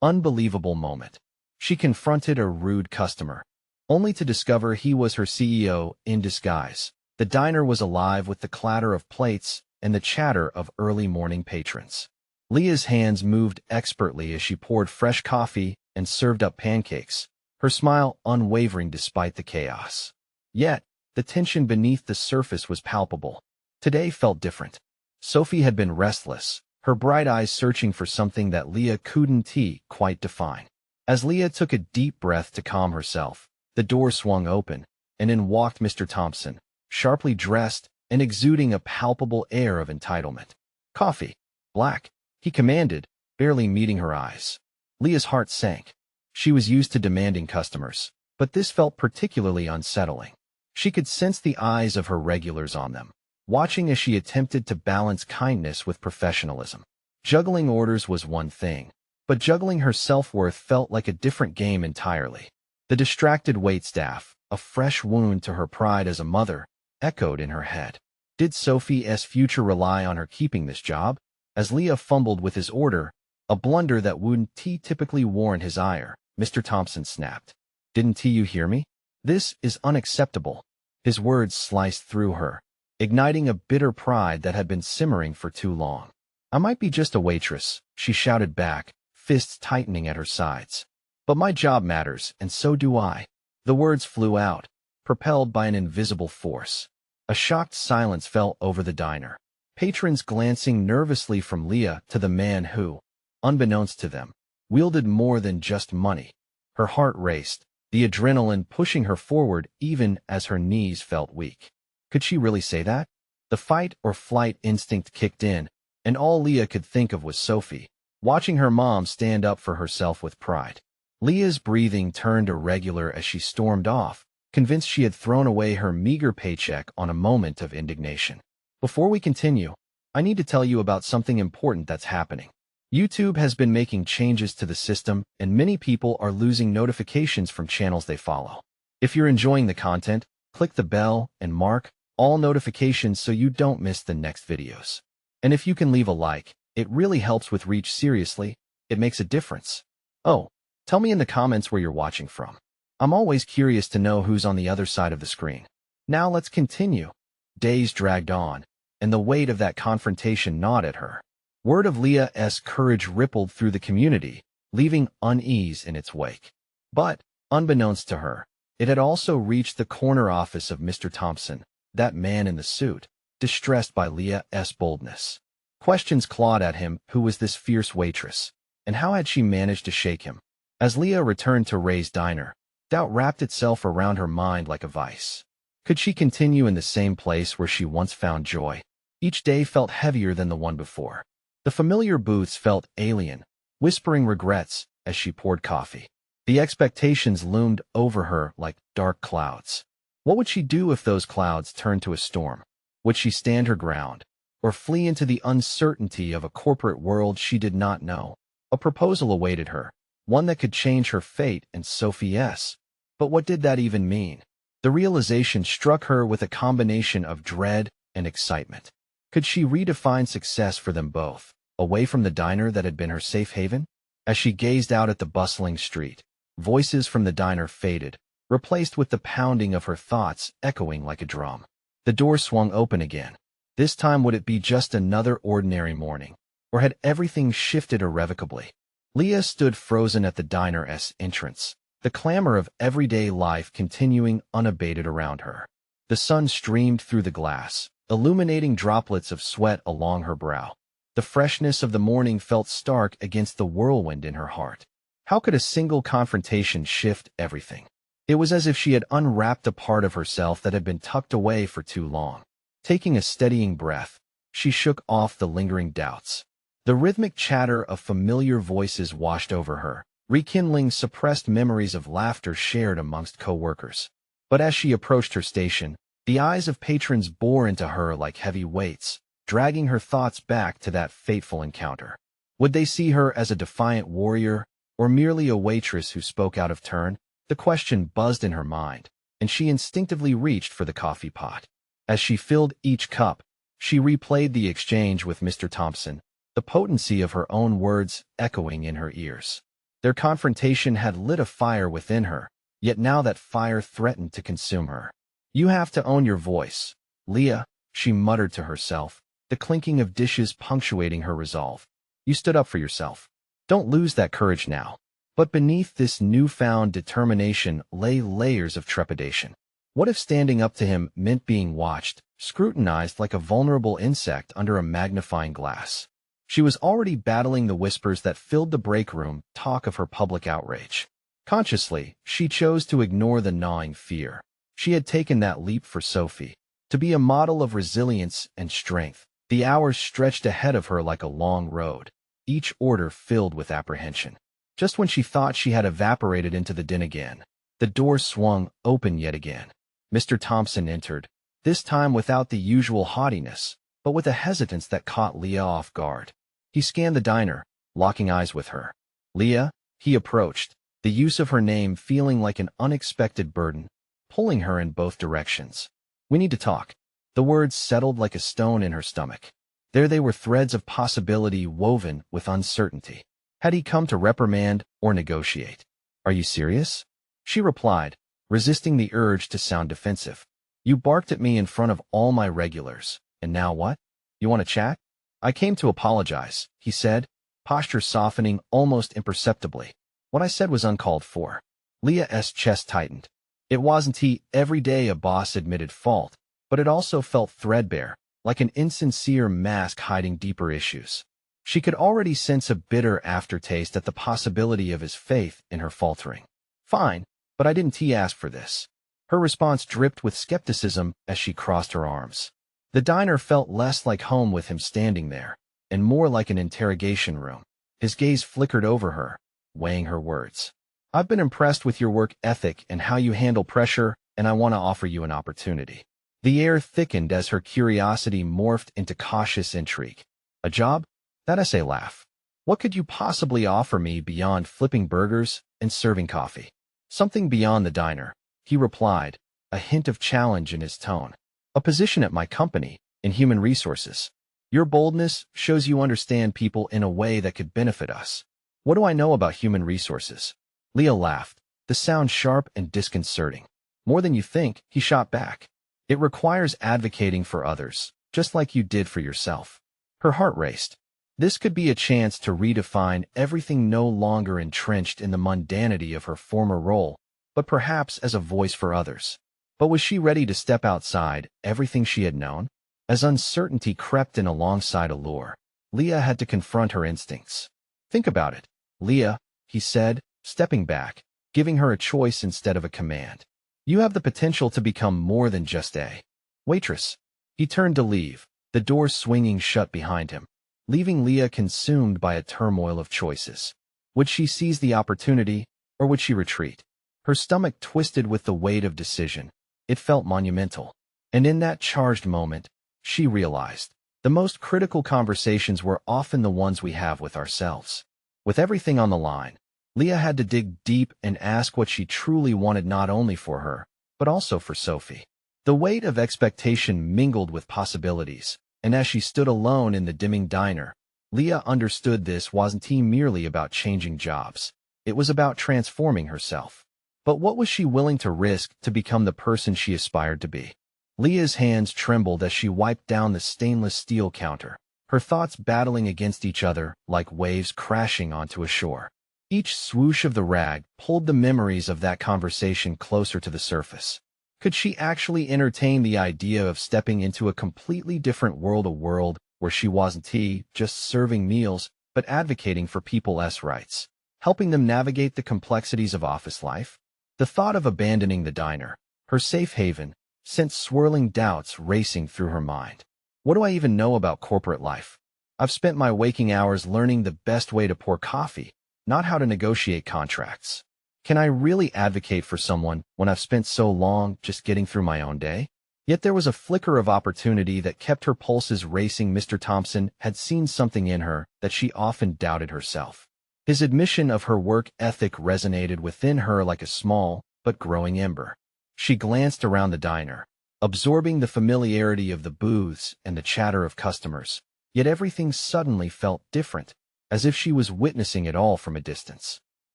Unbelievable moment. She confronted a rude customer, only to discover he was her CEO in disguise. The diner was alive with the clatter of plates and the chatter of early morning patrons. Leah's hands moved expertly as she poured fresh coffee and served up pancakes, her smile unwavering despite the chaos. Yet, the tension beneath the surface was palpable. Today felt different. Sophie had been restless, her bright eyes searching for something that Leah couldn't quite define. As Leah took a deep breath to calm herself, the door swung open, and in walked Mr. Thompson, sharply dressed and exuding a palpable air of entitlement. "Coffee. Black," he commanded, barely meeting her eyes. Leah's heart sank. She was used to demanding customers, but this felt particularly unsettling. She could sense the eyes of her regulars on them, watching as she attempted to balance kindness with professionalism. Juggling orders was one thing, but juggling her self-worth felt like a different game entirely. The distracted waitstaff, a fresh wound to her pride as a mother, echoed in her head. Did Sophie's future rely on her keeping this job? As Leah fumbled with his order, a blunder that wouldn't typically warrant his ire, Mr. Thompson snapped. "Didn't you hear me? This is unacceptable." His words sliced through her, igniting a bitter pride that had been simmering for too long. "I might be just a waitress," she shouted back, fists tightening at her sides. "But my job matters, and so do I." The words flew out, propelled by an invisible force. A shocked silence fell over the diner, patrons glancing nervously from Leah to the man who, unbeknownst to them, wielded more than just money. Her heart raced, the adrenaline pushing her forward even as her knees felt weak. Could she really say that? The fight or flight instinct kicked in, and all Leah could think of was Sophie, watching her mom stand up for herself with pride. Leah's breathing turned irregular as she stormed off, convinced she had thrown away her meager paycheck on a moment of indignation. Before we continue, I need to tell you about something important that's happening. YouTube has been making changes to the system, and many people are losing notifications from channels they follow. If you're enjoying the content, click the bell and mark all notifications so you don't miss the next videos. And if you can leave a like, it really helps with reach. Seriously, it makes a difference. Oh, tell me in the comments where you're watching from. I'm always curious to know who's on the other side of the screen. Now let's continue. Days dragged on, and the weight of that confrontation gnawed at her. Word of Leah's courage rippled through the community, leaving unease in its wake. But, unbeknownst to her, it had also reached the corner office of Mr. Thompson, that man in the suit, distressed by Leah's boldness. Questions clawed at him: who was this fierce waitress, and how had she managed to shake him? As Leah returned to Ray's diner, doubt wrapped itself around her mind like a vice. Could she continue in the same place where she once found joy? Each day felt heavier than the one before. The familiar booths felt alien, whispering regrets as she poured coffee. The expectations loomed over her like dark clouds. What would she do if those clouds turned to a storm? Would she stand her ground, or flee into the uncertainty of a corporate world she did not know? A proposal awaited her, one that could change her fate and Sophie's. But what did that even mean? The realization struck her with a combination of dread and excitement. Could she redefine success for them both, away from the diner that had been her safe haven? As she gazed out at the bustling street, voices from the diner faded, replaced with the pounding of her thoughts echoing like a drum. The door swung open again. This time would it be just another ordinary morning, or had everything shifted irrevocably? Leah stood frozen at the diner's entrance, the clamor of everyday life continuing unabated around her. The sun streamed through the glass, illuminating droplets of sweat along her brow. The freshness of the morning felt stark against the whirlwind in her heart. How could a single confrontation shift everything? It was as if she had unwrapped a part of herself that had been tucked away for too long. Taking a steadying breath, she shook off the lingering doubts. The rhythmic chatter of familiar voices washed over her, rekindling suppressed memories of laughter shared amongst co-workers. But as she approached her station, the eyes of patrons bore into her like heavy weights, dragging her thoughts back to that fateful encounter. Would they see her as a defiant warrior, or merely a waitress who spoke out of turn? The question buzzed in her mind, and she instinctively reached for the coffee pot. As she filled each cup, she replayed the exchange with Mr. Thompson, the potency of her own words echoing in her ears. Their confrontation had lit a fire within her, yet now that fire threatened to consume her. "You have to own your voice, Leah," she muttered to herself, the clinking of dishes punctuating her resolve. "You stood up for yourself. Don't lose that courage now." But beneath this newfound determination lay layers of trepidation. What if standing up to him meant being watched, scrutinized like a vulnerable insect under a magnifying glass? She was already battling the whispers that filled the break room, talk of her public outrage. Consciously, she chose to ignore the gnawing fear. She had taken that leap for Sophie, to be a model of resilience and strength. The hours stretched ahead of her like a long road, each order filled with apprehension. Just when she thought she had evaporated into the din again, the door swung open yet again. Mr. Thompson entered, this time without the usual haughtiness, but with a hesitance that caught Leah off guard. He scanned the diner, locking eyes with her. "Leah," he approached, the use of her name feeling like an unexpected burden, pulling her in both directions. "We need to talk." The words settled like a stone in her stomach. There they were, threads of possibility woven with uncertainty. Had he come to reprimand or negotiate? "Are you serious?" she replied, resisting the urge to sound defensive. "You barked at me in front of all my regulars, and now what? You want to chat?" "I came to apologize," he said, posture softening almost imperceptibly. "What I said was uncalled for." Leah's chest tightened. It wasn't every day a boss admitted fault, but it also felt threadbare, like an insincere mask hiding deeper issues. She could already sense a bitter aftertaste at the possibility of his faith in her faltering. "Fine, but I didn't ask for this." Her response dripped with skepticism as she crossed her arms. The diner felt less like home with him standing there, and more like an interrogation room. His gaze flickered over her, weighing her words. "I've been impressed with your work ethic and how you handle pressure, and I want to offer you an opportunity." The air thickened as her curiosity morphed into cautious intrigue. "A job?" That essay laugh. "What could you possibly offer me beyond flipping burgers and serving coffee?" "Something beyond the diner," he replied, a hint of challenge in his tone. "A position at my company, in human resources. Your boldness shows you understand people in a way that could benefit us." "What do I know about human resources?" Leah laughed, the sound sharp and disconcerting. "More than you think," he shot back. "It requires advocating for others, just like you did for yourself." Her heart raced. This could be a chance to redefine everything, no longer entrenched in the mundanity of her former role, but perhaps as a voice for others. But was she ready to step outside everything she had known? As uncertainty crept in alongside allure, Leah had to confront her instincts. "Think about it, Leah," he said, stepping back, giving her a choice instead of a command. "You have the potential to become more than just a waitress." He turned to leave, the door swinging shut behind him, leaving Leah consumed by a turmoil of choices. Would she seize the opportunity, or would she retreat? Her stomach twisted with the weight of decision. It felt monumental. And in that charged moment, she realized, the most critical conversations were often the ones we have with ourselves. With everything on the line, Leah had to dig deep and ask what she truly wanted, not only for her, but also for Sophie. The weight of expectation mingled with possibilities, and as she stood alone in the dimming diner, Leah understood this wasn't merely about changing jobs. It was about transforming herself. But what was she willing to risk to become the person she aspired to be? Leah's hands trembled as she wiped down the stainless steel counter, her thoughts battling against each other like waves crashing onto a shore. Each swoosh of the rag pulled the memories of that conversation closer to the surface. Could she actually entertain the idea of stepping into a completely different world, a world where she wasn't just serving meals, but advocating for people's rights, helping them navigate the complexities of office life? The thought of abandoning the diner, her safe haven, sent swirling doubts racing through her mind. What do I even know about corporate life? I've spent my waking hours learning the best way to pour coffee, not how to negotiate contracts. Can I really advocate for someone when I've spent so long just getting through my own day? Yet there was a flicker of opportunity that kept her pulses racing. Mr. Thompson had seen something in her that she often doubted herself. His admission of her work ethic resonated within her like a small but growing ember. She glanced around the diner, absorbing the familiarity of the booths and the chatter of customers, yet everything suddenly felt different, as if she was witnessing it all from a distance.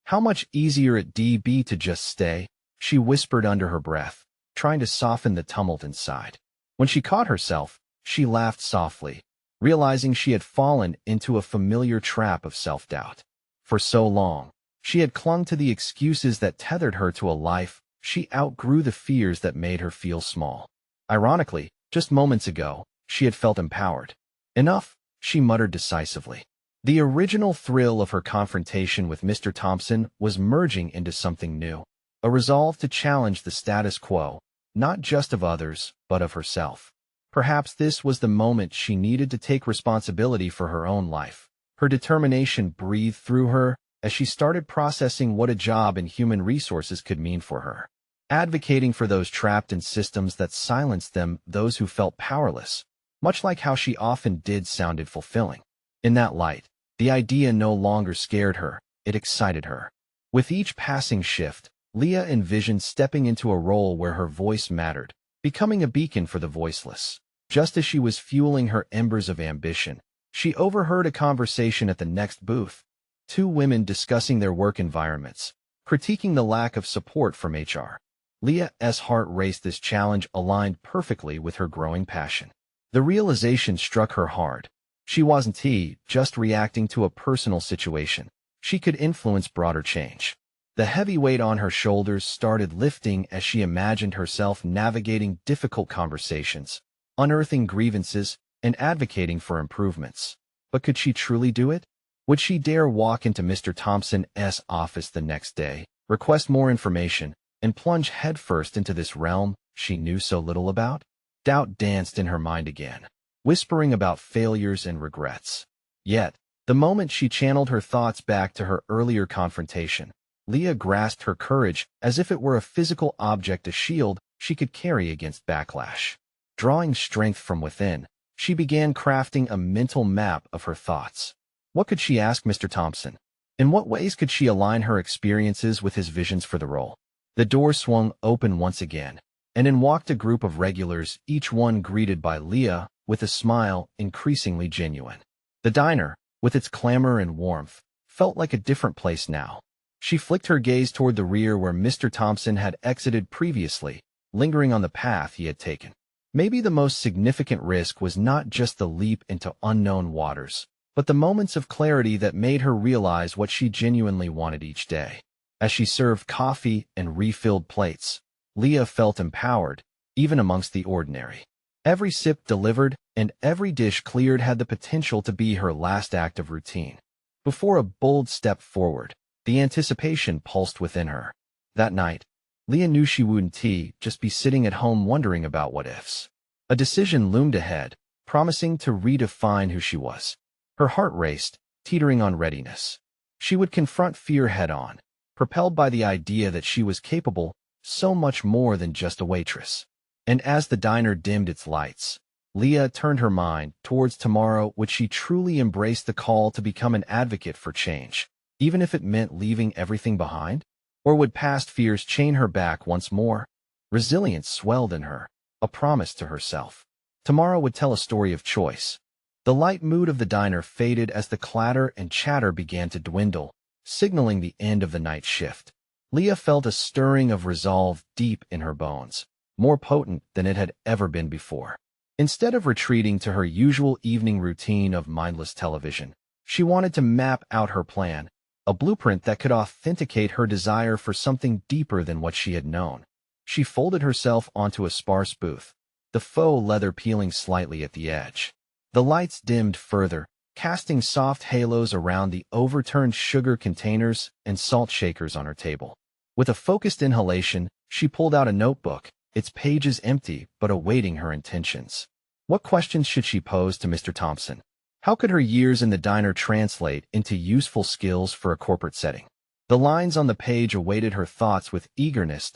How much easier it'd be to just stay, she whispered under her breath, trying to soften the tumult inside. When she caught herself, she laughed softly, realizing she had fallen into a familiar trap of self-doubt. For so long, she had clung to the excuses that tethered her to a life. She outgrew the fears that made her feel small. Ironically, just moments ago, she had felt empowered. Enough, she muttered decisively. The original thrill of her confrontation with Mr. Thompson was merging into something new, a resolve to challenge the status quo, not just of others, but of herself. Perhaps this was the moment she needed to take responsibility for her own life. Her determination breathed through her as she started processing what a job in human resources could mean for her. Advocating for those trapped in systems that silenced them, those who felt powerless, much like how she often did, sounded fulfilling. In that light, the idea no longer scared her, it excited her. With each passing shift, Leah envisioned stepping into a role where her voice mattered, becoming a beacon for the voiceless. Just as she was fueling her embers of ambition, she overheard a conversation at the next booth. Two women discussing their work environments, critiquing the lack of support from HR. Leah's heart raced. This challenge aligned perfectly with her growing passion. The realization struck her hard. She wasn't just reacting to a personal situation. She could influence broader change. The heavy weight on her shoulders started lifting as she imagined herself navigating difficult conversations, unearthing grievances, and advocating for improvements. But could she truly do it? Would she dare walk into Mr. Thompson's office the next day, request more information, and plunge headfirst into this realm she knew so little about? Doubt danced in her mind again, whispering about failures and regrets. Yet, the moment she channeled her thoughts back to her earlier confrontation, Leah grasped her courage as if it were a physical object, a shield she could carry against backlash. Drawing strength from within, she began crafting a mental map of her thoughts. What could she ask Mr. Thompson? In what ways could she align her experiences with his visions for the role? The door swung open once again, and in walked a group of regulars, each one greeted by Leah with a smile increasingly genuine. The diner, with its clamor and warmth, felt like a different place now. She flicked her gaze toward the rear where Mr. Thompson had exited previously, lingering on the path he had taken. Maybe the most significant risk was not just the leap into unknown waters, but the moments of clarity that made her realize what she genuinely wanted each day. As she served coffee and refilled plates, Leah felt empowered, even amongst the ordinary. Every sip delivered and every dish cleared had the potential to be her last act of routine. Before a bold step forward, the anticipation pulsed within her. That night, Leah knew she wouldn't just be sitting at home wondering about what ifs. A decision loomed ahead, promising to redefine who she was. Her heart raced, teetering on readiness. She would confront fear head-on, propelled by the idea that she was capable so much more than just a waitress. And as the diner dimmed its lights, Leah turned her mind towards tomorrow. Would she truly embrace the call to become an advocate for change, even if it meant leaving everything behind? Or would past fears chain her back once more? Resilience swelled in her, a promise to herself. Tomorrow would tell a story of choice. The light mood of the diner faded as the clatter and chatter began to dwindle, signaling the end of the night shift. Leah felt a stirring of resolve deep in her bones, more potent than it had ever been before. Instead of retreating to her usual evening routine of mindless television, she wanted to map out her plan, a blueprint that could authenticate her desire for something deeper than what she had known. She folded herself onto a sparse booth, the faux leather peeling slightly at the edge. The lights dimmed further, casting soft halos around the overturned sugar containers and salt shakers on her table. With a focused inhalation, she pulled out a notebook, its pages empty but awaiting her intentions. What questions should she pose to Mr. Thompson? How could her years in the diner translate into useful skills for a corporate setting? The lines on the page awaited her thoughts with eagerness.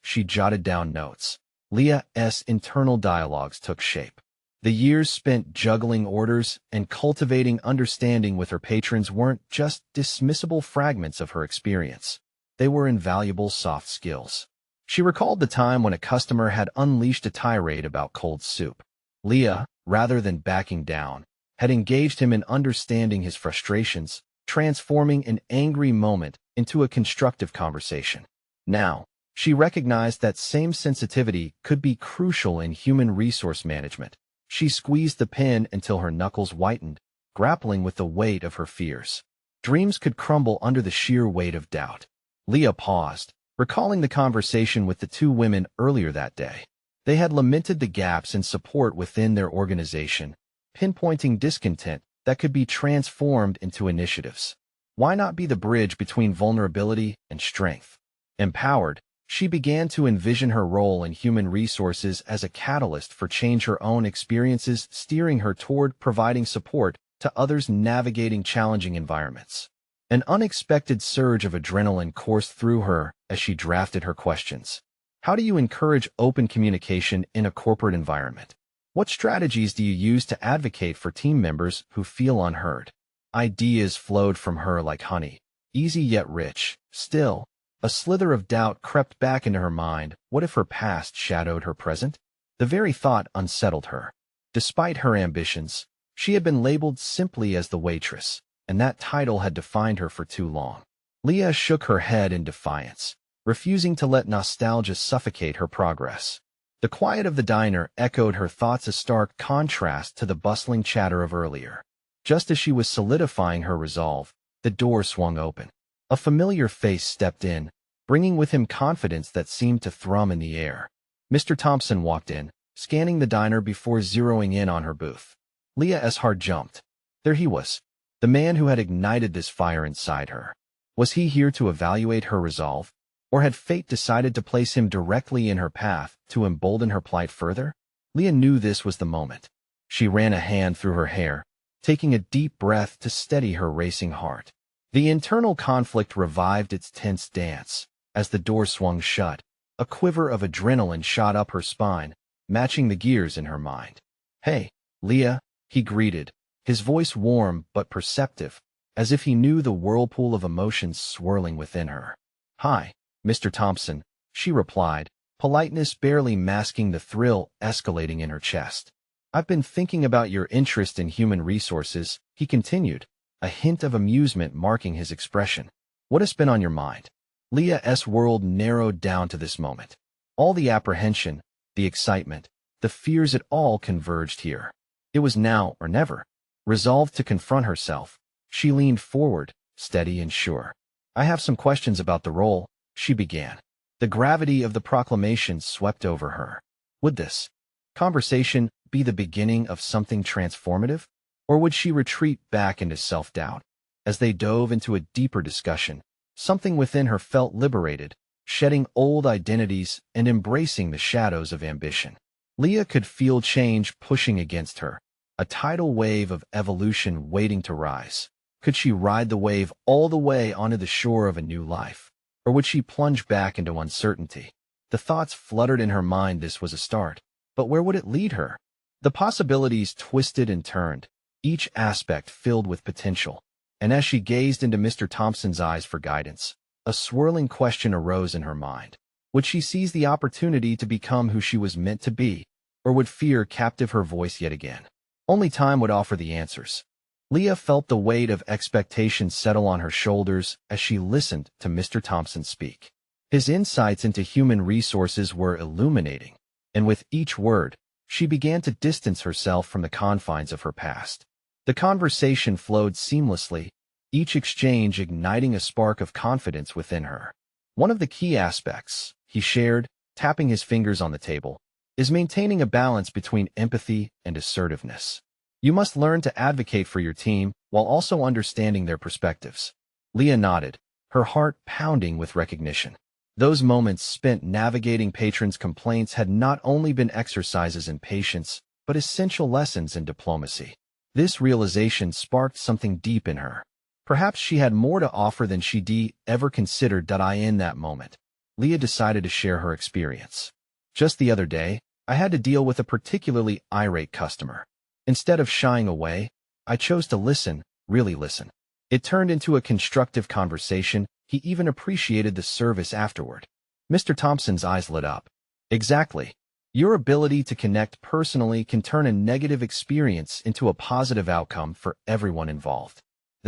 She jotted down notes. Leah's internal dialogues took shape. The years spent juggling orders and cultivating understanding with her patrons weren't just dismissible fragments of her experience. They were invaluable soft skills. She recalled the time when a customer had unleashed a tirade about cold soup. Leah, rather than backing down, had engaged him in understanding his frustrations, transforming an angry moment into a constructive conversation. Now, she recognized that same sensitivity could be crucial in human resource management. She squeezed the pen until her knuckles whitened, grappling with the weight of her fears. Dreams could crumble under the sheer weight of doubt. Leah paused, recalling the conversation with the two women earlier that day. They had lamented the gaps in support within their organization, pinpointing discontent that could be transformed into initiatives. Why not be the bridge between vulnerability and strength? Empowered, she began to envision her role in human resources as a catalyst for change, her own experiences steering her toward providing support to others navigating challenging environments. An unexpected surge of adrenaline coursed through her as she drafted her questions. How do you encourage open communication in a corporate environment? What strategies do you use to advocate for team members who feel unheard? Ideas flowed from her like honey, easy yet rich. Still, a slither of doubt crept back into her mind. What if her past shadowed her present? The very thought unsettled her. Despite her ambitions, she had been labeled simply as the waitress, and that title had defined her for too long. Leah shook her head in defiance, refusing to let nostalgia suffocate her progress. The quiet of the diner echoed her thoughts, a stark contrast to the bustling chatter of earlier. Just as she was solidifying her resolve, the door swung open. A familiar face stepped in, bringing with him confidence that seemed to thrum in the air. Mr. Thompson walked in, scanning the diner before zeroing in on her booth. Leah's heart jumped. There he was, the man who had ignited this fire inside her. Was he here to evaluate her resolve? Or had fate decided to place him directly in her path to embolden her plight further? Leah knew this was the moment. She ran a hand through her hair, taking a deep breath to steady her racing heart. The internal conflict revived its tense dance. As the door swung shut, a quiver of adrenaline shot up her spine, matching the gears in her mind. "Hey, Leah," he greeted, his voice warm but perceptive, as if he knew the whirlpool of emotions swirling within her. "Hi, Mr. Thompson," she replied, politeness barely masking the thrill escalating in her chest. "I've been thinking about your interest in human resources," he continued, a hint of amusement marking his expression. "What has been on your mind?" Leah's world narrowed down to this moment. All the apprehension, the excitement, the fears, it all converged here. It was now or never. Resolved to confront herself, she leaned forward, steady and sure. "I have some questions about the role," she began. The gravity of the proclamation swept over her. Would this conversation be the beginning of something transformative? Or would she retreat back into self-doubt? As they dove into a deeper discussion, something within her felt liberated, shedding old identities and embracing the shadows of ambition. Leah could feel change pushing against her, a tidal wave of evolution waiting to rise. Could she ride the wave all the way onto the shore of a new life? Or would she plunge back into uncertainty? The thoughts fluttered in her mind. This was a start, but where would it lead her? The possibilities twisted and turned, each aspect filled with potential. And as she gazed into Mr. Thompson's eyes for guidance, a swirling question arose in her mind. Would she seize the opportunity to become who she was meant to be, or would fear captive her voice yet again? Only time would offer the answers. Leah felt the weight of expectation settle on her shoulders as she listened to Mr. Thompson speak. His insights into human resources were illuminating, and with each word, she began to distance herself from the confines of her past. The conversation flowed seamlessly, each exchange igniting a spark of confidence within her. "One of the key aspects," he shared, tapping his fingers on the table, "is maintaining a balance between empathy and assertiveness. You must learn to advocate for your team while also understanding their perspectives." Leah nodded, her heart pounding with recognition. Those moments spent navigating patrons' complaints had not only been exercises in patience, but essential lessons in diplomacy. This realization sparked something deep in her. Perhaps she had more to offer than she'd ever considered. In that moment, Leah decided to share her experience. "Just the other day, I had to deal with a particularly irate customer. Instead of shying away, I chose to listen, really listen. It turned into a constructive conversation. He even appreciated the service afterward." Mr. Thompson's eyes lit up. "Exactly. Your ability to connect personally can turn a negative experience into a positive outcome for everyone involved.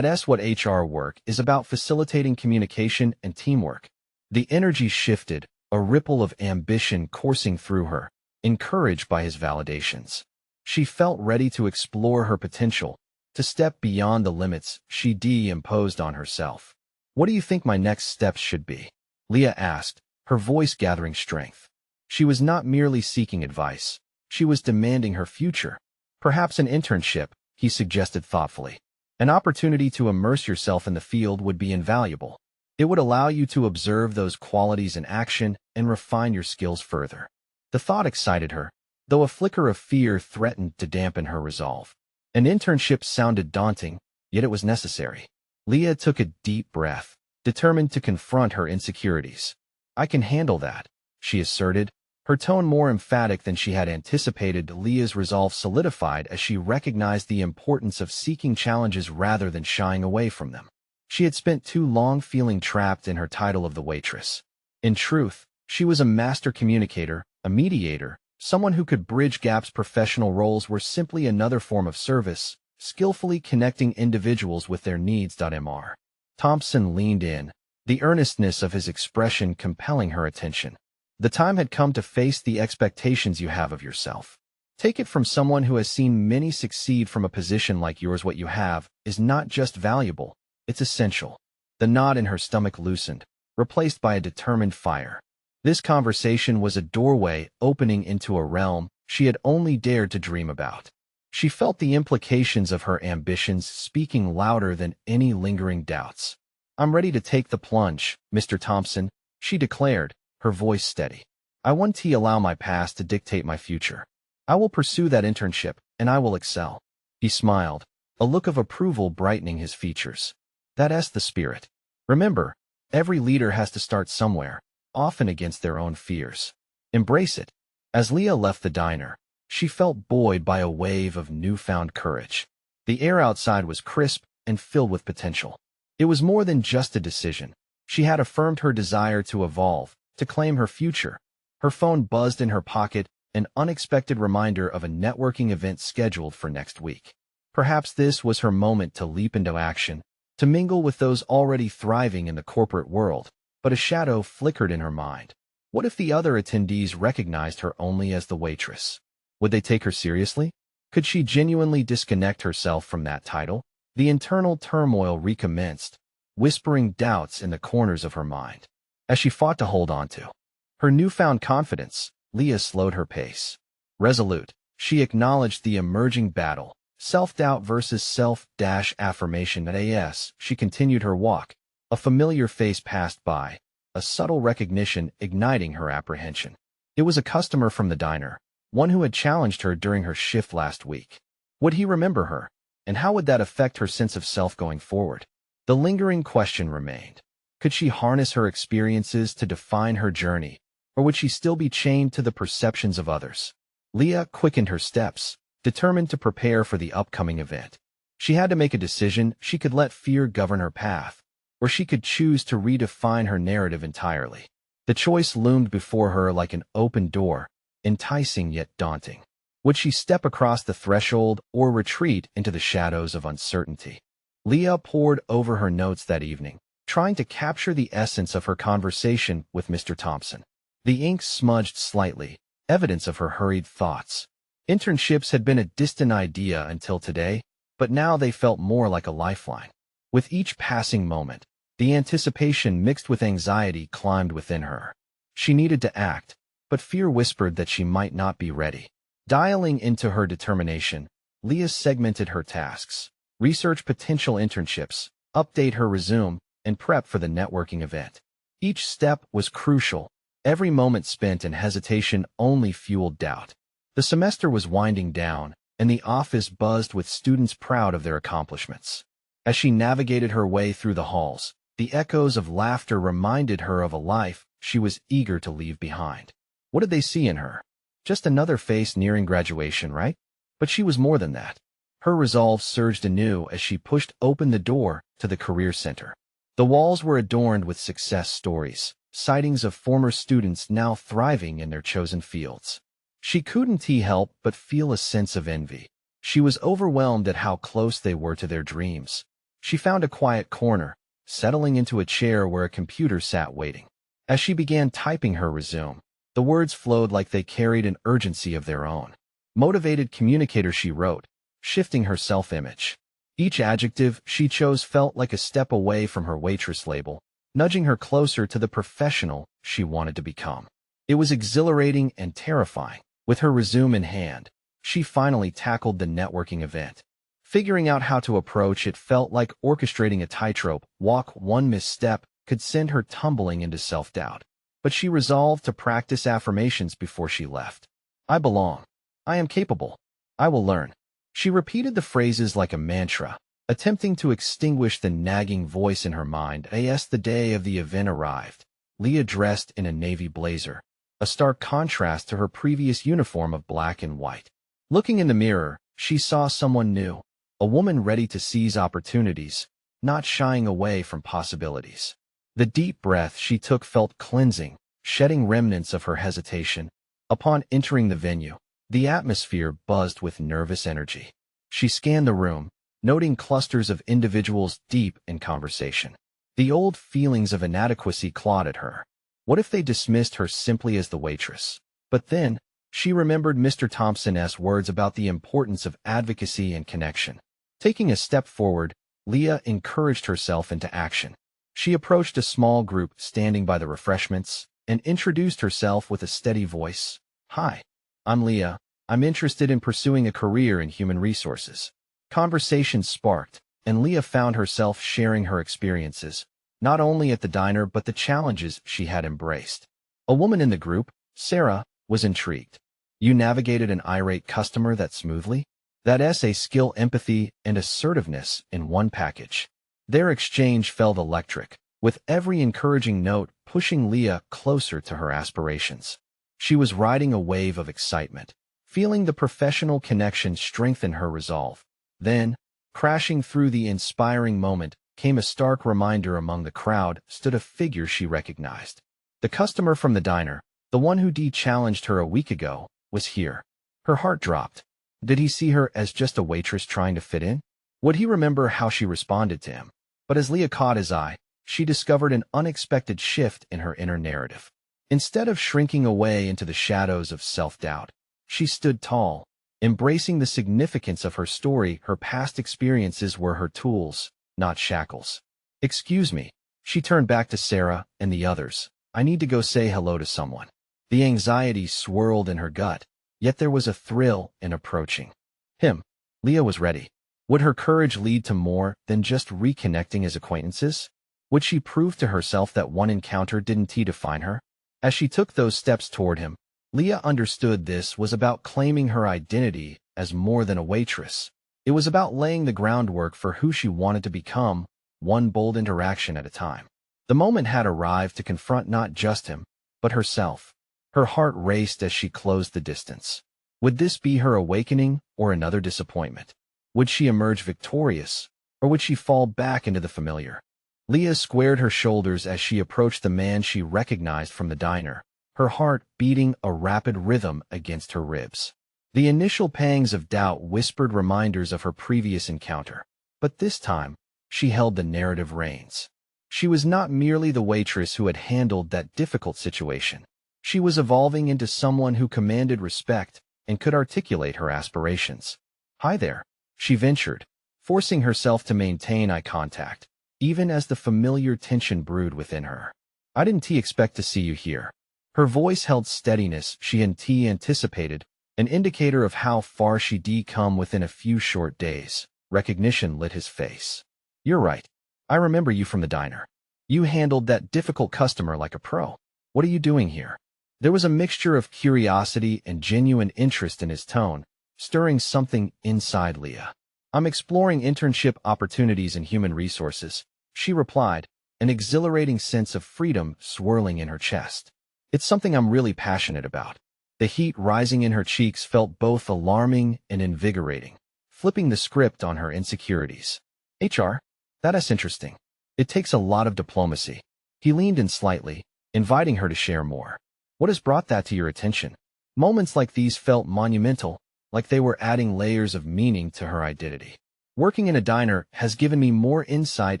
That's what HR work is about, facilitating communication and teamwork. The energy shifted, a ripple of ambition coursing through her, encouraged by his validations. She felt ready to explore her potential, to step beyond the limits she imposed on herself. "What do you think my next steps should be?" Leah asked, her voice gathering strength. She was not merely seeking advice. She was demanding her future. "Perhaps an internship," he suggested thoughtfully. "An opportunity to immerse yourself in the field would be invaluable. It would allow you to observe those qualities in action and refine your skills further." The thought excited her, though a flicker of fear threatened to dampen her resolve. An internship sounded daunting, yet it was necessary. Leah took a deep breath, determined to confront her insecurities. "I can handle that," she asserted, her tone more emphatic than she had anticipated. Leah's resolve solidified as she recognized the importance of seeking challenges rather than shying away from them. She had spent too long feeling trapped in her title of the waitress. In truth, she was a master communicator, a mediator, someone who could bridge gaps. Professional roles were simply another form of service, skillfully connecting individuals with their needs. Mr. Thompson leaned in, the earnestness of his expression compelling her attention. "The time had come to face the expectations you have of yourself. Take it from someone who has seen many succeed. From a position like yours, what you have is not just valuable, it's essential." The knot in her stomach loosened, replaced by a determined fire. This conversation was a doorway opening into a realm she had only dared to dream about. She felt the implications of her ambitions speaking louder than any lingering doubts. "I'm ready to take the plunge, Mr. Thompson," she declared, her voice steady. "I won't allow my past to dictate my future. I will pursue that internship, and I will excel." He smiled, a look of approval brightening his features. "That's the spirit. Remember, every leader has to start somewhere, often against their own fears. Embrace it." As Leah left the diner, she felt buoyed by a wave of newfound courage. The air outside was crisp and filled with potential. It was more than just a decision. She had affirmed her desire to evolve, to claim her future. Her phone buzzed in her pocket, an unexpected reminder of a networking event scheduled for next week. Perhaps this was her moment to leap into action, to mingle with those already thriving in the corporate world. But a shadow flickered in her mind. What if the other attendees recognized her only as the waitress? Would they take her seriously? Could she genuinely disconnect herself from that title? The internal turmoil recommenced, whispering doubts in the corners of her mind. As she fought to hold on to her newfound confidence, Leah slowed her pace. Resolute, she acknowledged the emerging battle, self-doubt versus self-affirmation. As she continued her walk, a familiar face passed by, a subtle recognition igniting her apprehension. It was a customer from the diner, one who had challenged her during her shift last week. Would he remember her? And how would that affect her sense of self going forward? The lingering question remained. Could she harness her experiences to define her journey, or would she still be chained to the perceptions of others? Leah quickened her steps, determined to prepare for the upcoming event. She had to make a decision. She could let fear govern her path, or she could choose to redefine her narrative entirely. The choice loomed before her like an open door, enticing yet daunting. Would she step across the threshold or retreat into the shadows of uncertainty? Leah pored over her notes that evening, trying to capture the essence of her conversation with Mr. Thompson. The ink smudged slightly, evidence of her hurried thoughts. Internships had been a distant idea until today, but now they felt more like a lifeline. With each passing moment, the anticipation mixed with anxiety climbed within her. She needed to act, but fear whispered that she might not be ready. Dialing into her determination, Leah segmented her tasks: research potential internships, update her resume, and prep for the networking event. Each step was crucial. Every moment spent in hesitation only fueled doubt. The semester was winding down, and the office buzzed with students proud of their accomplishments. As she navigated her way through the halls, the echoes of laughter reminded her of a life she was eager to leave behind. What did they see in her? Just another face nearing graduation, right? But she was more than that. Her resolve surged anew as she pushed open the door to the Career Center. The walls were adorned with success stories, sightings of former students now thriving in their chosen fields. She couldn't help but feel a sense of envy. She was overwhelmed at how close they were to their dreams. She found a quiet corner, settling into a chair where a computer sat waiting. As she began typing her resume, the words flowed like they carried an urgency of their own. Motivated communicator, she wrote, shifting her self-image. Each adjective she chose felt like a step away from her waitress label, nudging her closer to the professional she wanted to become. It was exhilarating and terrifying. With her resume in hand, she finally tackled the networking event. Figuring out how to approach it felt like orchestrating a tightrope walk. One misstep could send her tumbling into self-doubt. But she resolved to practice affirmations before she left. I belong. I am capable. I will learn. She repeated the phrases like a mantra, attempting to extinguish the nagging voice in her mind. As the day of the event arrived, Leah dressed in a navy blazer, a stark contrast to her previous uniform of black and white. Looking in the mirror, she saw someone new, a woman ready to seize opportunities, not shying away from possibilities. The deep breath she took felt cleansing, shedding remnants of her hesitation. Upon entering the venue, the atmosphere buzzed with nervous energy. She scanned the room, noting clusters of individuals deep in conversation. The old feelings of inadequacy clawed at her. What if they dismissed her simply as the waitress? But then, she remembered Mr. Thompson's words about the importance of advocacy and connection. Taking a step forward, Leah encouraged herself into action. She approached a small group standing by the refreshments and introduced herself with a steady voice. Hi, I'm Leah. I'm interested in pursuing a career in human resources. Conversation sparked, and Leah found herself sharing her experiences, not only at the diner but the challenges she had embraced. A woman in the group, Sarah, was intrigued. You navigated an irate customer that smoothly? That's a skill, empathy, and assertiveness in one package. Their exchange felt electric, with every encouraging note pushing Leah closer to her aspirations. She was riding a wave of excitement, feeling the professional connection strengthen her resolve. Then, crashing through the inspiring moment, came a stark reminder. Among the crowd stood a figure she recognized. The customer from the diner, the one who challenged her a week ago, was here. Her heart dropped. Did he see her as just a waitress trying to fit in? Would he remember how she responded to him? But as Leah caught his eye, she discovered an unexpected shift in her inner narrative. Instead of shrinking away into the shadows of self-doubt, she stood tall, embracing the significance of her story. Her past experiences were her tools, not shackles. Excuse me. She turned back to Sarah and the others. I need to go say hello to someone. The anxiety swirled in her gut, yet there was a thrill in approaching him. Leah was ready. Would her courage lead to more than just reconnecting as acquaintances? Would she prove to herself that one encounter didn't define her? As she took those steps toward him, Leah understood this was about claiming her identity as more than a waitress. It was about laying the groundwork for who she wanted to become, one bold interaction at a time. The moment had arrived to confront not just him, but herself. Her heart raced as she closed the distance. Would this be her awakening or another disappointment? Would she emerge victorious, or would she fall back into the familiar? Leah squared her shoulders as she approached the man she recognized from the diner, her heart beating a rapid rhythm against her ribs. The initial pangs of doubt whispered reminders of her previous encounter, but this time, she held the narrative reins. She was not merely the waitress who had handled that difficult situation. She was evolving into someone who commanded respect and could articulate her aspirations. Hi there, she ventured, forcing herself to maintain eye contact, even as the familiar tension brewed within her. I didn't expect to see you here. Her voice held steadiness she anticipated, an indicator of how far she'd come within a few short days. Recognition lit his face. You're right. I remember you from the diner. You handled that difficult customer like a pro. What are you doing here? There was a mixture of curiosity and genuine interest in his tone, stirring something inside Leah. I'm exploring internship opportunities in human resources, she replied, an exhilarating sense of freedom swirling in her chest. It's something I'm really passionate about. The heat rising in her cheeks felt both alarming and invigorating, flipping the script on her insecurities. HR? That's interesting. It takes a lot of diplomacy. He leaned in slightly, inviting her to share more. What has brought that to your attention? Moments like these felt monumental, like they were adding layers of meaning to her identity. Working in a diner has given me more insight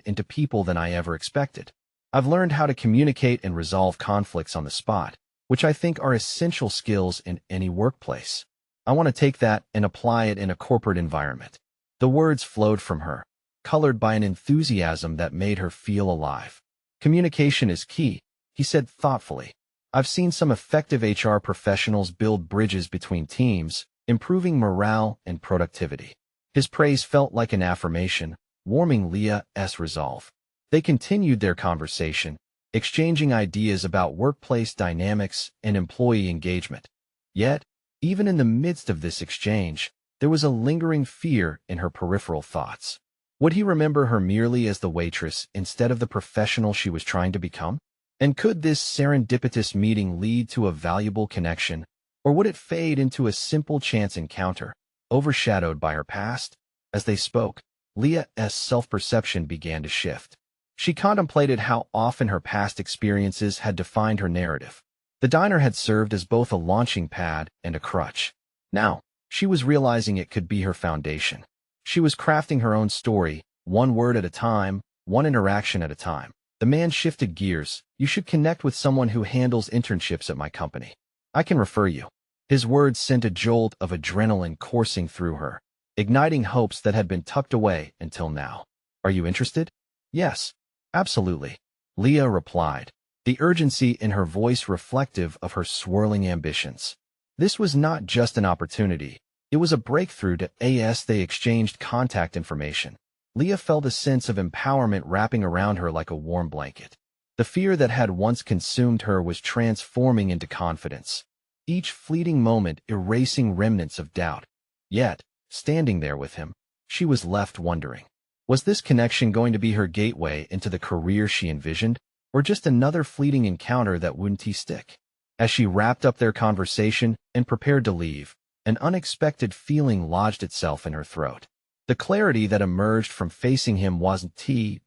into people than I ever expected. I've learned how to communicate and resolve conflicts on the spot, which I think are essential skills in any workplace. I want to take that and apply it in a corporate environment." The words flowed from her, colored by an enthusiasm that made her feel alive. "Communication is key," he said thoughtfully. "I've seen some effective HR professionals build bridges between teams, improving morale and productivity." His praise felt like an affirmation, warming Leah's resolve. They continued their conversation, exchanging ideas about workplace dynamics and employee engagement. Yet, even in the midst of this exchange, there was a lingering fear in her peripheral thoughts. Would he remember her merely as the waitress instead of the professional she was trying to become? And could this serendipitous meeting lead to a valuable connection, or would it fade into a simple chance encounter, overshadowed by her past? As they spoke, Leah's self-perception began to shift. She contemplated how often her past experiences had defined her narrative. The diner had served as both a launching pad and a crutch. Now, she was realizing it could be her foundation. She was crafting her own story, one word at a time, one interaction at a time. The man shifted gears. "You should connect with someone who handles internships at my company. I can refer you." His words sent a jolt of adrenaline coursing through her, igniting hopes that had been tucked away until now. "Are you interested?" "Yes, absolutely," Leah replied, the urgency in her voice reflective of her swirling ambitions. This was not just an opportunity. It was a breakthrough to as they exchanged contact information. Leah felt a sense of empowerment wrapping around her like a warm blanket. The fear that had once consumed her was transforming into confidence, each fleeting moment erasing remnants of doubt. Yet, standing there with him, she was left wondering. Was this connection going to be her gateway into the career she envisioned, or just another fleeting encounter that wouldn't stick? As she wrapped up their conversation and prepared to leave, an unexpected feeling lodged itself in her throat. The clarity that emerged from facing him wasn't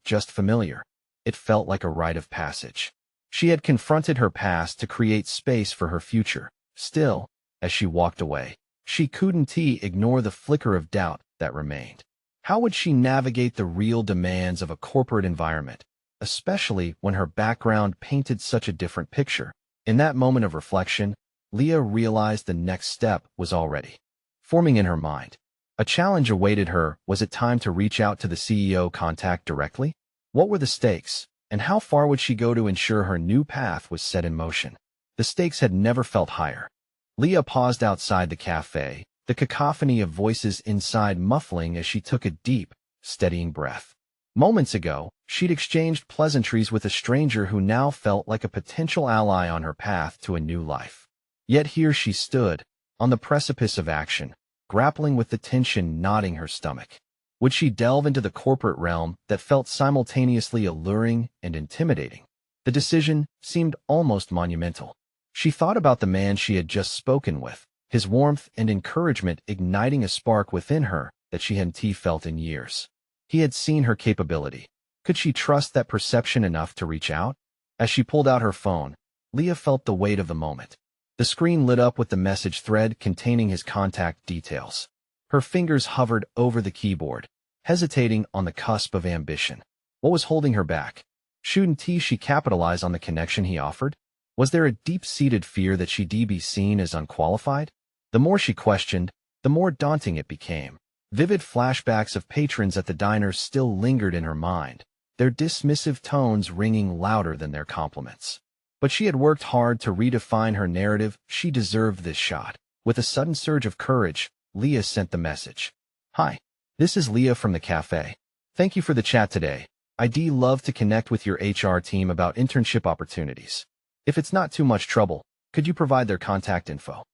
just familiar. It felt like a rite of passage. She had confronted her past to create space for her future. Still, as she walked away, she couldn't ignore the flicker of doubt that remained. How would she navigate the real demands of a corporate environment, especially when her background painted such a different picture? In that moment of reflection, Leah realized the next step was already forming in her mind. A challenge awaited her. Was it time to reach out to the CEO contact directly? What were the stakes, and how far would she go to ensure her new path was set in motion? The stakes had never felt higher. Leah paused outside the cafe, the cacophony of voices inside muffling as she took a deep, steadying breath. Moments ago, she'd exchanged pleasantries with a stranger who now felt like a potential ally on her path to a new life. Yet here she stood, on the precipice of action, grappling with the tension knotting her stomach. Would she delve into the corporate realm that felt simultaneously alluring and intimidating? The decision seemed almost monumental. She thought about the man she had just spoken with, his warmth and encouragement igniting a spark within her that she hadn't felt in years. He had seen her capability. Could she trust that perception enough to reach out? As she pulled out her phone, Leah felt the weight of the moment. The screen lit up with the message thread containing his contact details. Her fingers hovered over the keyboard, hesitating on the cusp of ambition. What was holding her back? Shouldn't she capitalize on the connection he offered? Was there a deep-seated fear that she'd be seen as unqualified? The more she questioned, the more daunting it became. Vivid flashbacks of patrons at the diner still lingered in her mind, their dismissive tones ringing louder than their compliments. But she had worked hard to redefine her narrative. She deserved this shot. With a sudden surge of courage, Leah sent the message. "Hi, this is Leah from the cafe. Thank you for the chat today. I'd love to connect with your HR team about internship opportunities. If it's not too much trouble, could you provide their contact info?"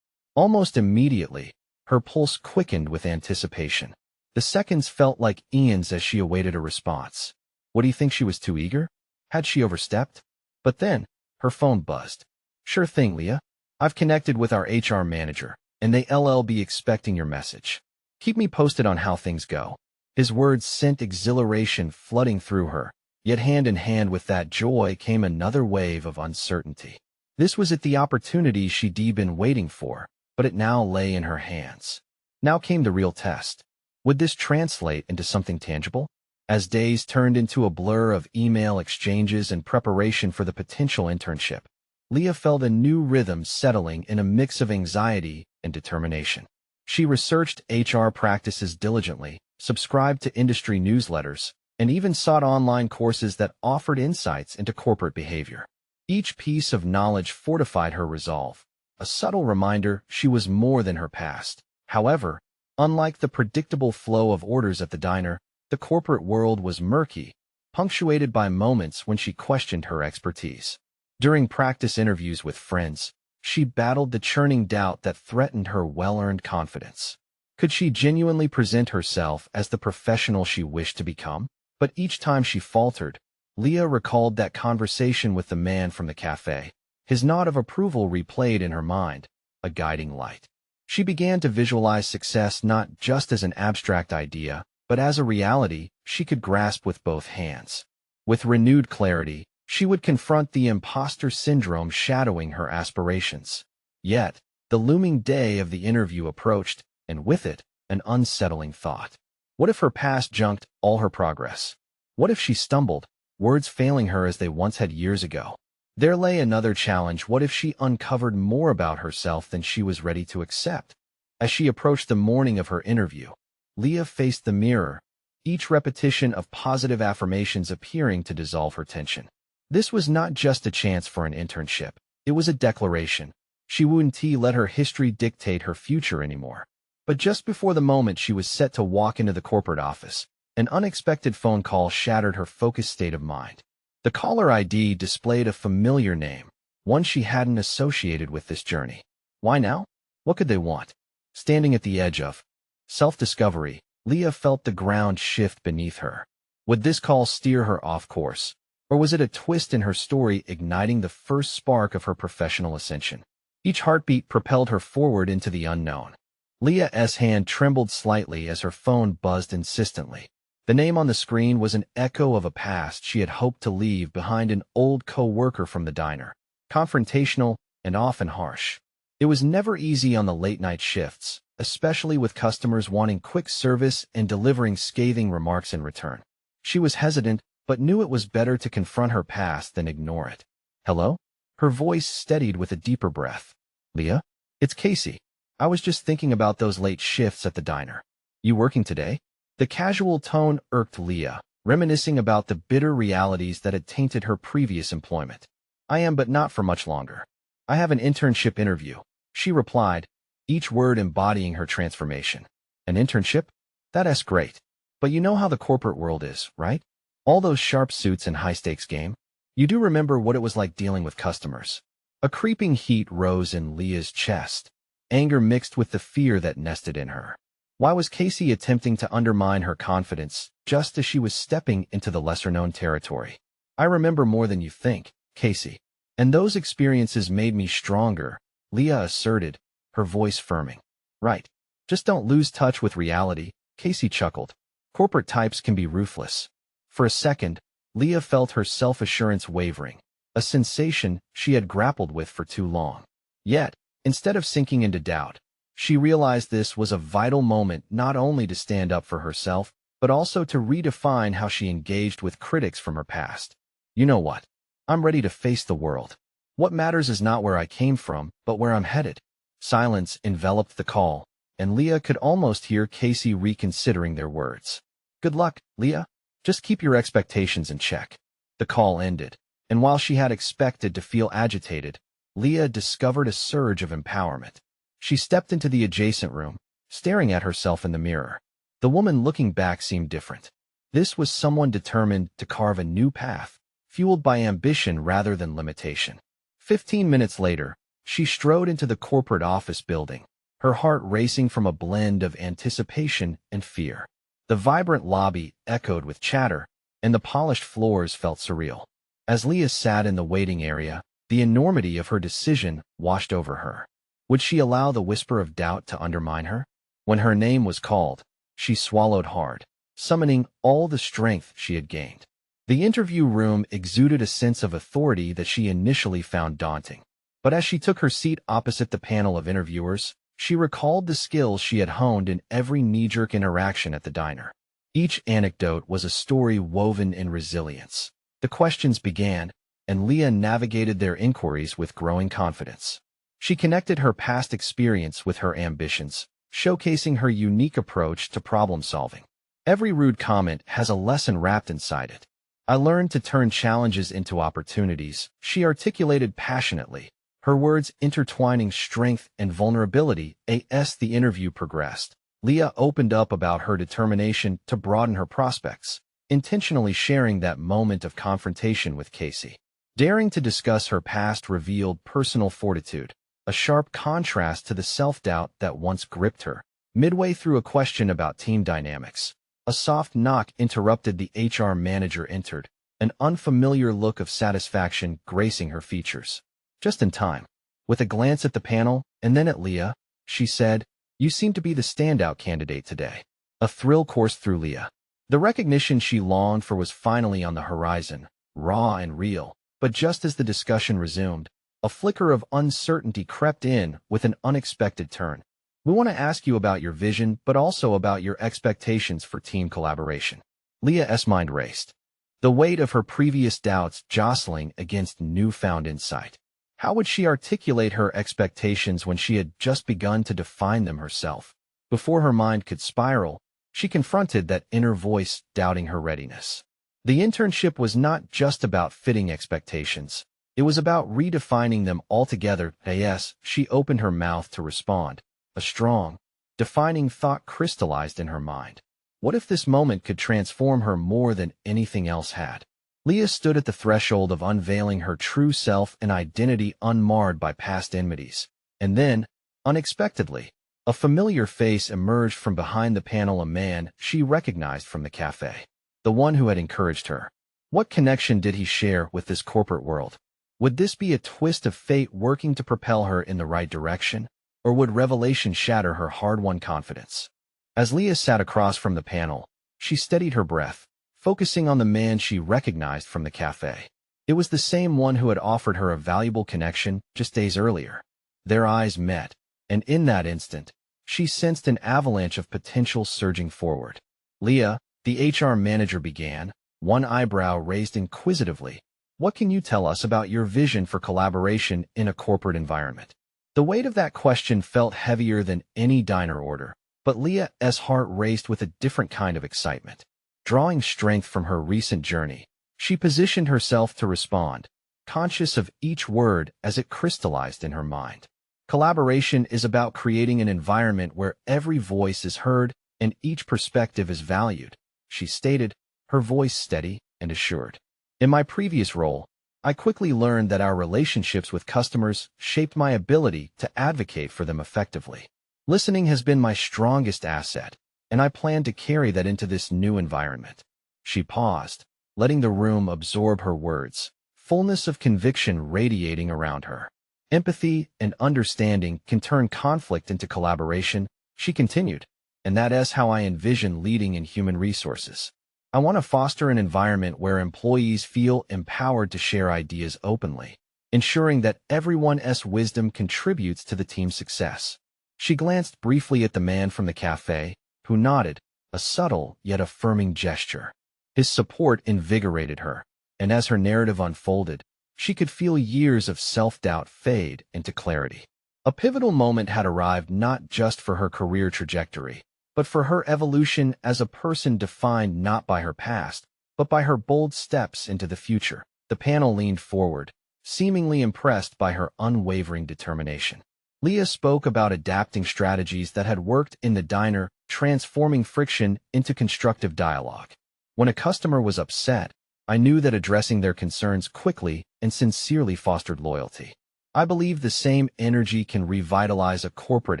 Almost immediately, her pulse quickened with anticipation. The seconds felt like eons as she awaited a response. Would he think she was too eager? Had she overstepped? But then, her phone buzzed. "Sure thing, Leah. I've connected with our HR manager, and they'll be expecting your message. Keep me posted on how things go." His words sent exhilaration flooding through her, yet hand in hand with that joy came another wave of uncertainty. This was the opportunity she'd been waiting for, but it now lay in her hands. Now came the real test. Would this translate into something tangible? As days turned into a blur of email exchanges and preparation for the potential internship, Leah felt a new rhythm settling in a mix of anxiety and determination. She researched HR practices diligently, subscribed to industry newsletters, and even sought online courses that offered insights into corporate behavior. Each piece of knowledge fortified her resolve, a subtle reminder she was more than her past. However, unlike the predictable flow of orders at the diner, the corporate world was murky, punctuated by moments when she questioned her expertise. During practice interviews with friends, she battled the churning doubt that threatened her well-earned confidence. Could she genuinely present herself as the professional she wished to become? But each time she faltered, Leah recalled that conversation with the man from the cafe. His nod of approval replayed in her mind, a guiding light. She began to visualize success not just as an abstract idea, but as a reality she could grasp with both hands. With renewed clarity, she would confront the imposter syndrome shadowing her aspirations. Yet, the looming day of the interview approached, and with it, an unsettling thought. What if her past junked all her progress? What if she stumbled, words failing her as they once had years ago? There lay another challenge. What if she uncovered more about herself than she was ready to accept? As she approached the morning of her interview, Leah faced the mirror, each repetition of positive affirmations appearing to dissolve her tension. This was not just a chance for an internship. It was a declaration. She wouldn't let her history dictate her future anymore. But just before the moment she was set to walk into the corporate office, an unexpected phone call shattered her focused state of mind. The caller ID displayed a familiar name, one she hadn't associated with this journey. Why now? What could they want? Standing at the edge of self-discovery, Leah felt the ground shift beneath her. Would this call steer her off course? Or was it a twist in her story igniting the first spark of her professional ascension? Each heartbeat propelled her forward into the unknown. Leah's hand trembled slightly as her phone buzzed insistently. The name on the screen was an echo of a past she had hoped to leave behind, an old co-worker from the diner. Confrontational and often harsh. It was never easy on the late-night shifts, especially with customers wanting quick service and delivering scathing remarks in return. She was hesitant, but knew it was better to confront her past than ignore it. Hello? Her voice steadied with a deeper breath. Leah? It's Casey. I was just thinking about those late shifts at the diner. You working today? The casual tone irked Leah, reminiscing about the bitter realities that had tainted her previous employment. I am, but not for much longer. I have an internship interview, she replied, each word embodying her transformation. An internship? That's great. But you know how the corporate world is, right? All those sharp suits and high-stakes game? You do remember what it was like dealing with customers. A creeping heat rose in Leah's chest, anger mixed with the fear that nested in her. Why was Casey attempting to undermine her confidence just as she was stepping into the lesser-known territory? I remember more than you think, Casey. And those experiences made me stronger, Leah asserted, her voice firming. Right. Just don't lose touch with reality, Casey chuckled. Corporate types can be ruthless. For a second, Leah felt her self-assurance wavering, a sensation she had grappled with for too long. Yet, instead of sinking into doubt, she realized this was a vital moment not only to stand up for herself, but also to redefine how she engaged with critics from her past. You know what? I'm ready to face the world. What matters is not where I came from, but where I'm headed. Silence enveloped the call, and Leah could almost hear Casey reconsidering their words. Good luck, Leah. Just keep your expectations in check. The call ended, and while she had expected to feel agitated, Leah discovered a surge of empowerment. She stepped into the adjacent room, staring at herself in the mirror. The woman looking back seemed different. This was someone determined to carve a new path, fueled by ambition rather than limitation. 15 minutes later, she strode into the corporate office building, her heart racing from a blend of anticipation and fear. The vibrant lobby echoed with chatter, and the polished floors felt surreal. As Leah sat in the waiting area, the enormity of her decision washed over her. Would she allow the whisper of doubt to undermine her? When her name was called, she swallowed hard, summoning all the strength she had gained. The interview room exuded a sense of authority that she initially found daunting. But as she took her seat opposite the panel of interviewers, She recalled the skills she had honed in every knee-jerk interaction at the diner. Each anecdote was a story woven in resilience. The questions began, and Leah navigated their inquiries with growing confidence. She connected her past experience with her ambitions, showcasing her unique approach to problem-solving. Every rude comment has a lesson wrapped inside it. I learned to turn challenges into opportunities, she articulated passionately, her words intertwining strength and vulnerability. As the interview progressed, Leah opened up about her determination to broaden her prospects, intentionally sharing that moment of confrontation with Casey. Daring to discuss her past revealed personal fortitude, a sharp contrast to the self-doubt that once gripped her. Midway through a question about team dynamics, a soft knock interrupted. The HR manager entered, an unfamiliar look of satisfaction gracing her features. Just in time. With a glance at the panel, and then at Leah, she said, "You seem to be the standout candidate today." A thrill coursed through Leah. The recognition she longed for was finally on the horizon, raw and real. But just as the discussion resumed, a flicker of uncertainty crept in with an unexpected turn. "We want to ask you about your vision, but also about your expectations for team collaboration." Leah's mind raced, the weight of her previous doubts jostling against newfound insight. How would she articulate her expectations when she had just begun to define them herself? Before her mind could spiral, she confronted that inner voice doubting her readiness. The internship was not just about fitting expectations. It was about redefining them altogether. Yes, she opened her mouth to respond. A strong, defining thought crystallized in her mind. What if this moment could transform her more than anything else had? Leah stood at the threshold of unveiling her true self and identity unmarred by past enmities. And then, unexpectedly, a familiar face emerged from behind the panel, a man she recognized from the cafe. The one who had encouraged her. What connection did he share with this corporate world? Would this be a twist of fate working to propel her in the right direction? Or would revelation shatter her hard-won confidence? As Leah sat across from the panel, she steadied her breath, focusing on the man she recognized from the cafe. It was the same one who had offered her a valuable connection just days earlier. Their eyes met, and in that instant, she sensed an avalanche of potential surging forward. "Leah," the HR manager began, one eyebrow raised inquisitively, "what can you tell us about your vision for collaboration in a corporate environment?" The weight of that question felt heavier than any diner order, but Leah's heart raced with a different kind of excitement. Drawing strength from her recent journey, she positioned herself to respond, conscious of each word as it crystallized in her mind. Collaboration is about creating an environment where every voice is heard and each perspective is valued, she stated, her voice steady and assured. "In my previous role, I quickly learned that our relationships with customers shaped my ability to advocate for them effectively. Listening has been my strongest asset, and I plan to carry that into this new environment." She paused, letting the room absorb her words, fullness of conviction radiating around her. "Empathy and understanding can turn conflict into collaboration," she continued, "and that is how I envision leading in human resources. I want to foster an environment where employees feel empowered to share ideas openly, ensuring that everyone's wisdom contributes to the team's success." She glanced briefly at the man from the cafe, who nodded, a subtle yet affirming gesture. His support invigorated her, and as her narrative unfolded, she could feel years of self-doubt fade into clarity. A pivotal moment had arrived, not just for her career trajectory, but for her evolution as a person, defined not by her past, but by her bold steps into the future. The panel leaned forward, seemingly impressed by her unwavering determination. Leah spoke about adapting strategies that had worked in the diner, transforming friction into constructive dialogue. "When a customer was upset, I knew that addressing their concerns quickly and sincerely fostered loyalty. I believe the same energy can revitalize a corporate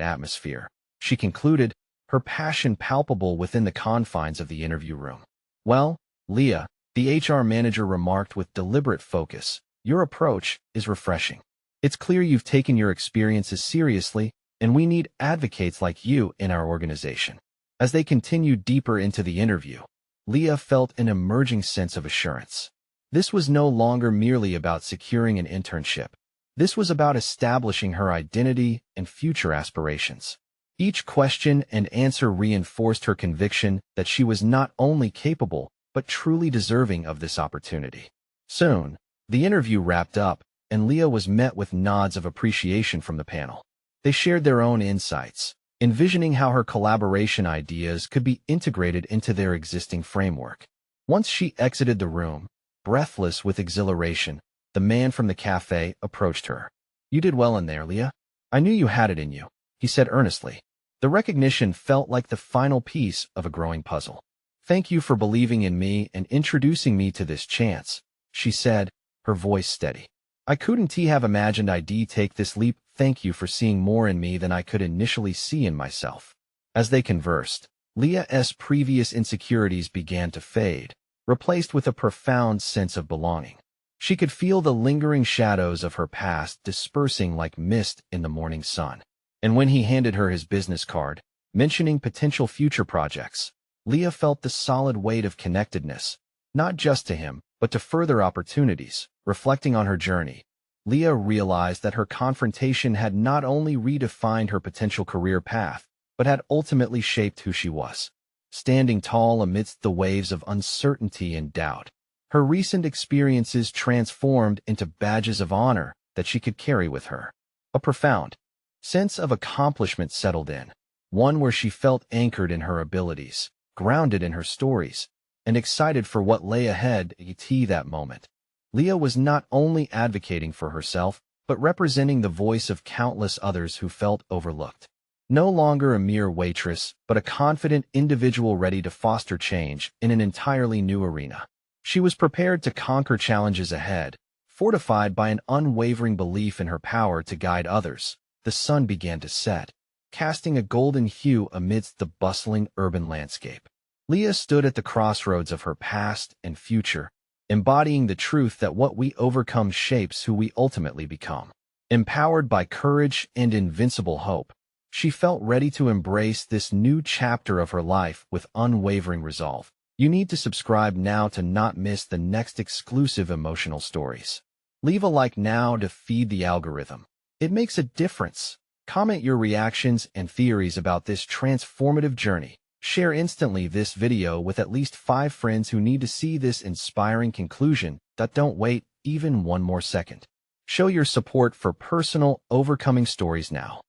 atmosphere," she concluded, her passion palpable within the confines of the interview room. "Well, Leah," the HR manager remarked with deliberate focus, "your approach is refreshing. It's clear you've taken your experiences seriously, and we need advocates like you in our organization." As they continued deeper into the interview, Leah felt an emerging sense of assurance. This was no longer merely about securing an internship. This was about establishing her identity and future aspirations. Each question and answer reinforced her conviction that she was not only capable, but truly deserving of this opportunity. Soon, the interview wrapped up, and Leah was met with nods of appreciation from the panel. They shared their own insights, envisioning how her collaboration ideas could be integrated into their existing framework. Once she exited the room, breathless with exhilaration, the man from the cafe approached her. "You did well in there, Leah. I knew you had it in you," he said earnestly. The recognition felt like the final piece of a growing puzzle. "Thank you for believing in me and introducing me to this chance," she said, her voice steady. "I couldn't have imagined I'd take this leap. Thank you for seeing more in me than I could initially see in myself." As they conversed, Leah's previous insecurities began to fade, replaced with a profound sense of belonging. She could feel the lingering shadows of her past dispersing like mist in the morning sun. And when he handed her his business card, mentioning potential future projects, Leah felt the solid weight of connectedness, not just to him, but to further opportunities. Reflecting on her journey, Leah realized that her confrontation had not only redefined her potential career path, but had ultimately shaped who she was. Standing tall amidst the waves of uncertainty and doubt, her recent experiences transformed into badges of honor that she could carry with her. A profound sense of accomplishment settled in, one where she felt anchored in her abilities, grounded in her stories, and excited for what lay ahead at that moment. Leah was not only advocating for herself, but representing the voice of countless others who felt overlooked. No longer a mere waitress, but a confident individual ready to foster change in an entirely new arena. She was prepared to conquer challenges ahead, fortified by an unwavering belief in her power to guide others. The sun began to set, casting a golden hue amidst the bustling urban landscape. Leah stood at the crossroads of her past and future, embodying the truth that what we overcome shapes who we ultimately become. Empowered by courage and invincible hope, she felt ready to embrace this new chapter of her life with unwavering resolve. You need to subscribe now to not miss the next exclusive emotional stories. Leave a like now to feed the algorithm. It makes a difference. Comment your reactions and theories about this transformative journey. Share instantly this video with at least 5 friends who need to see this inspiring conclusion. Don't wait even one more second. Show your support for personal, overcoming stories now.